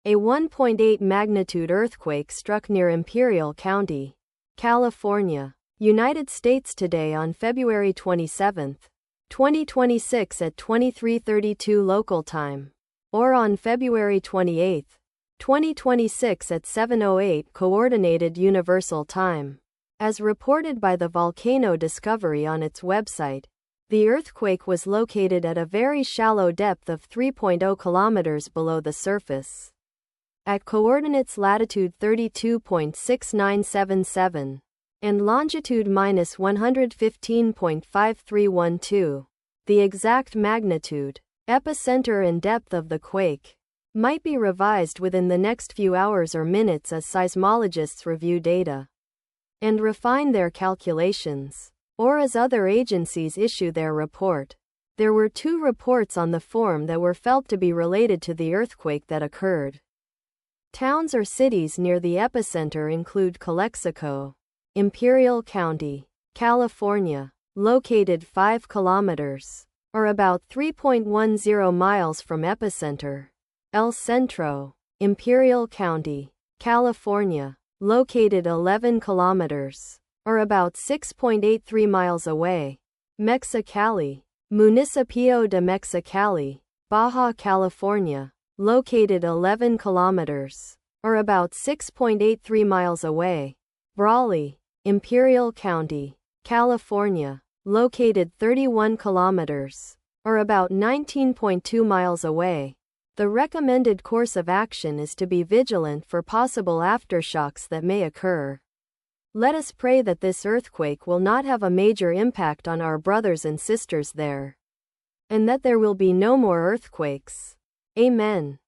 A 1.8 magnitude earthquake struck near Imperial County, California, United States today on February 27, 2026 at 23:32 local time, or on February 28, 2026 at 7:08 Coordinated Universal Time. As reported by the Volcano Discovery on its website, the earthquake was located at a very shallow depth of 3.0 kilometers below the surface, at coordinates latitude 32.6977 and longitude -115.5312. The exact magnitude, epicenter and depth of the quake might be revised within the next few hours or minutes as seismologists review data and refine their calculations, or as other agencies issue their report. There were 2 reports on the form that were felt to be related to the earthquake that occurred. Towns or cities near the epicenter include Calexico, Imperial County, California, located 5 kilometers, or about 3.10 miles from epicenter. El Centro, Imperial County, California, located 11 kilometers, or about 6.83 miles away. Mexicali, Municipio de Mexicali, Baja California, located 11 kilometers, or about 6.83 miles away. Brawley, Imperial County, California, located 31 kilometers, or about 19.2 miles away. The recommended course of action is to be vigilant for possible aftershocks that may occur. Let us pray that this earthquake will not have a major impact on our brothers and sisters there, and that there will be no more earthquakes. Amen.